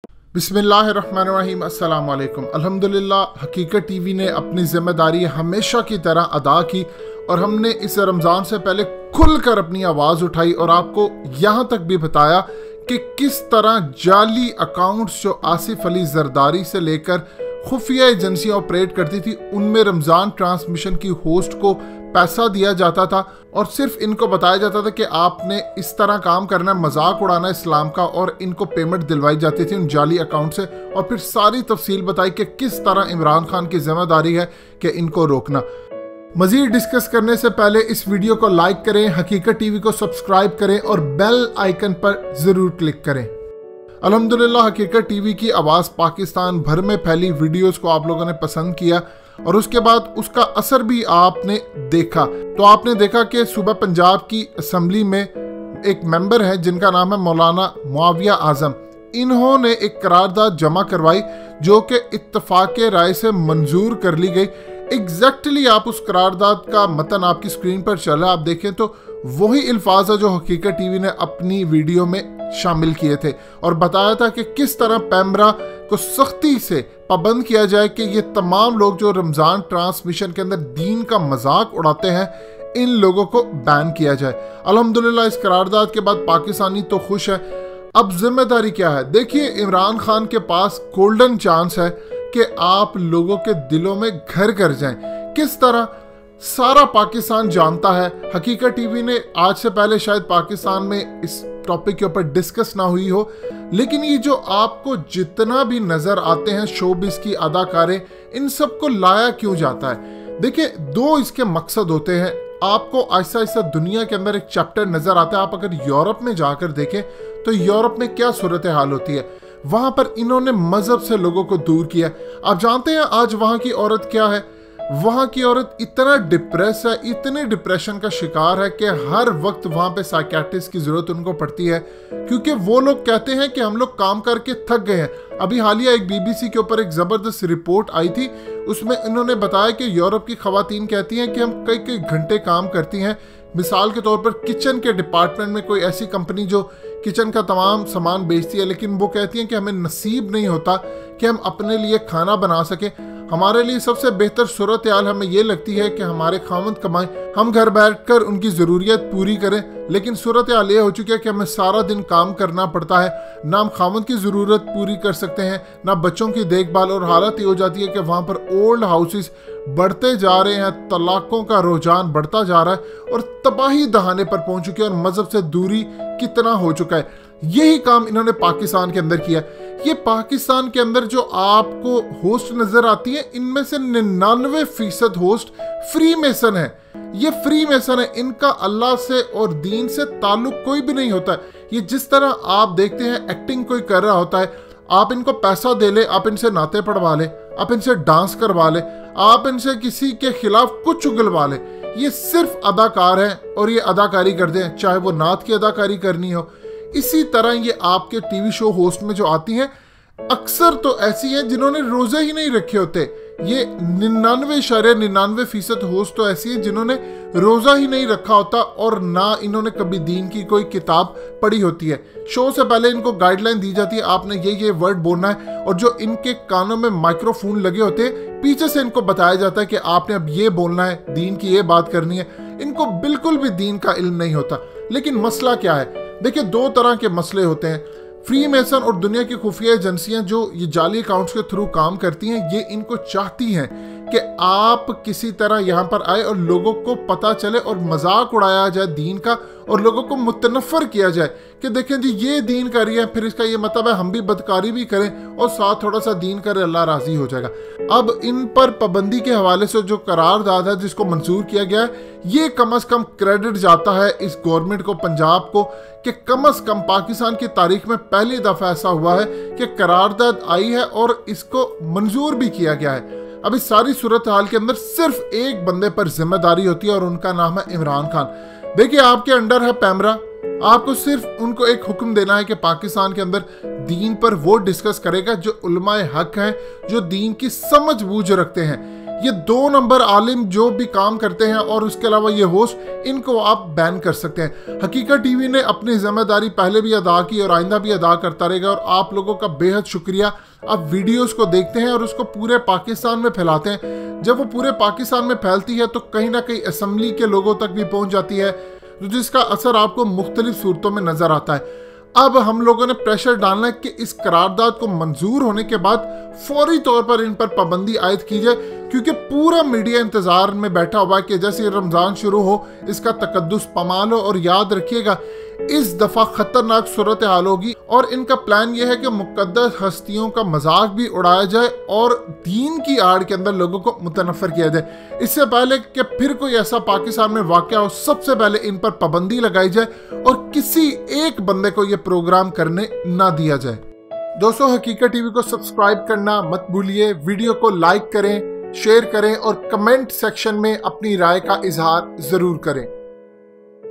बिस्मिल्लाहिर्रहमानिर्रहीम, अस्सलाम वालेकुम। अल्हम्दुलिल्लाह हकीकत टीवी ने अपनी जिम्मेदारी हमेशा की तरह अदा की और हमने इस रमज़ान से पहले खुलकर अपनी आवाज़ उठाई और आपको यहाँ तक भी बताया कि किस तरह जाली अकाउंट्स जो आसिफ अली जरदारी से लेकर खुफिया एजेंसियाँ ऑपरेट करती थी उनमें रमज़ान ट्रांसमिशन की होस्ट को पैसा दिया जाता था और सिर्फ इनको बताया जाता था कि आपने इस तरह काम करना, मजाक उड़ाना इस्लाम का, और इनको पेमेंट दिलवाई जाती थी उन जाली अकाउंट से। और फिर सारी तफसील बताई कि किस तरह इमरान खान की जिम्मेदारी है कि इनको रोकना। मजीद डिस्कस करने से पहले इस वीडियो को लाइक करें, हकीकत टीवी को सब्सक्राइब करें और बेल आइकन पर ज़रूर क्लिक करें। अल्हम्दुलिल्लाह हकीकत टीवी की आवाज़ पाकिस्तान भर में फैली, वीडियोस को आप लोगों ने पसंद किया और उसके बाद उसका असर भी आपने देखा। तो आपने देखा कि सूबा पंजाब की असम्बली में एक मेंबर है जिनका नाम है मौलाना मुआविया आजम। इन्होंने एक करारदाद जमा करवाई जो कि इत्तफाक़ राय से मंजूर कर ली गई। एग्जैक्टली आप उस करारदाद का मतन आपकी स्क्रीन पर चला, आप देखें तो वही अल्फाज है जो हकीकत टीवी ने अपनी वीडियो में शामिल किए थे और बताया था कि किस तरह पैमरा को सख्ती से पाबंद किया जाए कि ये तमाम लोग जो रमज़ान ट्रांसमिशन के अंदर दीन का मजाक उड़ाते हैं, इन लोगों को बैन किया जाए। अल्हम्दुलिल्लाह इस करारदाद के बाद पाकिस्तानी तो खुश है। अब जिम्मेदारी क्या है? देखिए, इमरान खान के पास गोल्डन चांस है कि आप लोगों के दिलों में घर कर जाएं। किस तरह सारा पाकिस्तान जानता है। हकीकत टीवी ने आज से पहले शायद पाकिस्तान में इस टॉपिक के ऊपर डिस्कस ना हुई हो, लेकिन ये जो आपको जितना भी नजर आते हैं शोबिस की अदाकारें, इन सबको लाया क्यों जाता है? देखिए, दो इसके मकसद होते हैं। आपको आहिस्ता आहिस्ता दुनिया के अंदर एक चैप्टर नजर आता है। आप अगर यूरोप में जाकर देखें तो यूरोप में क्या सूरत हाल होती है। वहां पर इन्होंने मजहब से लोगों को दूर किया। आप जानते हैं आज वहां की औरत क्या है? वहाँ की औरत इतना डिप्रेस है, इतने डिप्रेशन का शिकार है कि हर वक्त वहाँ पे साइकियाट्रिस्ट की ज़रूरत उनको पड़ती है, क्योंकि वो लोग कहते हैं कि हम लोग काम करके थक गए हैं। अभी हालिया एक बीबीसी के ऊपर एक ज़बरदस्त रिपोर्ट आई थी, उसमें इन्होंने बताया कि यूरोप की ख़वातीन कहती हैं कि हम कई कई घंटे काम करती हैं। मिसाल के तौर पर किचन के डिपार्टमेंट में कोई ऐसी कंपनी जो किचन का तमाम सामान बेचती है, लेकिन वो कहती हैं कि हमें नसीब नहीं होता कि हम अपने लिए खाना बना सकें। हमारे लिए सबसे बेहतर सूरत हाल हमें ये लगती है कि हमारे खामद कमाएं, हम घर बैठकर उनकी ज़रूरियत पूरी करें, लेकिन सूरत हाल ये हो चुकी है कि हमें सारा दिन काम करना पड़ता है। ना हम खामद की ज़रूरत पूरी कर सकते हैं, ना बच्चों की देखभाल, और हालत ये हो जाती है कि वहाँ पर ओल्ड हाउसेस बढ़ते जा रहे हैं, तलाकों का रुझान बढ़ता जा रहा है और तबाही दहाने पर पहुंच चुकी है और मजहब से दूरी कितना हो चुका है। यही काम इन्होंने पाकिस्तान के अंदर किया। ये पाकिस्तान के अंदर जो आपको होस्ट नजर आती है, इनमें से 99% होस्ट फ्री मेसन है। ये फ्री मेसन है, इनका अल्लाह से और दीन से ताल्लुक कोई भी नहीं होता है। ये जिस तरह आप देखते हैं एक्टिंग कोई कर रहा होता है, आप इनको पैसा दे ले, आप इनसे नाते पढ़वा ले, आप इनसे डांस करवा ले, आप इनसे किसी के खिलाफ कुछ उगलवा ले, ये सिर्फ अदाकार हैं और ये अदाकारी करते हैं, चाहे वो नात की अदाकारी करनी हो। इसी तरह ये आपके टीवी शो होस्ट में जो आती हैं, अक्सर तो ऐसी हैं जिन्होंने रोजे ही नहीं रखे होते। ये 99.99% होस्ट तो ऐसी हैं जिन्होंने रोजा ही नहीं रखा होता और ना इन्होंने कभी दीन की कोई किताब पढ़ी होती है। शो से पहले इनको गाइडलाइन दी जाती है, आपने ये वर्ड बोलना है, और जो इनके कानों में माइक्रोफोन लगे होते हैं, पीछे से इनको बताया जाता है कि आपने अब ये बोलना है, दीन की ये बात करनी है। इनको बिल्कुल भी दीन का इल्म नहीं होता। लेकिन मसला क्या है? देखिए, दो तरह के मसले होते हैं। फ्री मेसन और दुनिया की खुफिया एजेंसियां जो ये जाली अकाउंट्स के थ्रू काम करती हैं, ये इनको चाहती हैं कि आप किसी तरह यहाँ पर आए और लोगों को पता चले और मजाक उड़ाया जाए दीन का और लोगों को मुतनफ़र किया जाए कि देखें जी ये दीन कर रही है, फिर इसका ये मतलब है हम भी बदकारी भी करें और साथ थोड़ा सा दीन करें, अल्लाह राज़ी हो जाएगा। अब इन पर पाबंदी के हवाले से जो करारदाद है जिसको मंजूर किया गया है, ये कम से कम क्रेडिट जाता है इस गवर्नमेंट को, पंजाब को, कि कम से कम पाकिस्तान की तारीख में पहली दफ़ा ऐसा हुआ है कि करारदाद आई है और इसको मंजूर भी किया गया है। अब इस सारी सूरत हाल के अंदर सिर्फ एक बंदे पर जिम्मेदारी होती है और उनका नाम है इमरान खान। देखिए, आपके अंडर है पैमरा, आपको सिर्फ उनको एक हुक्म देना है कि पाकिस्तान के अंदर दीन पर वो डिस्कस करेगा जो उलमाए हक हैं, जो दीन की समझ बूझ रखते हैं। ये 2 नंबर आलिम जो भी काम करते हैं और उसके अलावा ये होस्ट, इनको आप बैन कर सकते हैं। हकीकत टीवी ने अपनी जिम्मेदारी पहले भी अदा की और आइंदा भी अदा करता रहेगा, और आप लोगों का बेहद शुक्रिया। आप वीडियोस को देखते हैं और उसको पूरे पाकिस्तान में फैलाते हैं। जब वो पूरे पाकिस्तान में फैलती है तो कहीं ना कहीं असेंबली के लोगों तक भी पहुंच जाती है, जिसका असर आपको मुख्तलिफ सूरतों में नजर आता है। अब हम लोगों ने प्रेशर डालना है कि इस करारदाद को मंजूर होने के बाद फौरी तौर पर इन पर पाबंदी आयद की जाए, क्योंकि पूरा मीडिया इंतजार में बैठा हुआ है कि जैसे रमजान शुरू हो इसका तकद्दुस पमाल हो। और याद रखिएगा, इस दफा खतरनाक सूरत हाल होगी, और इनका प्लान यह है कि मुकद्दस हस्तियों का मजाक भी उड़ाया जाए और दीन की आड़ के अंदर लोगों को मुतनफर किया जाए। इससे पहले कि फिर कोई ऐसा पाकिस्तान में वाकया हो, सबसे पहले इन पर पाबंदी लगाई जाए और किसी एक बंदे को यह प्रोग्राम करने ना दिया जाए। दोस्तों, हकीकत टीवी को सब्सक्राइब करना मत भूलिए, वीडियो को लाइक करें, शेयर करें और कमेंट सेक्शन में अपनी राय का इजहार जरूर करें।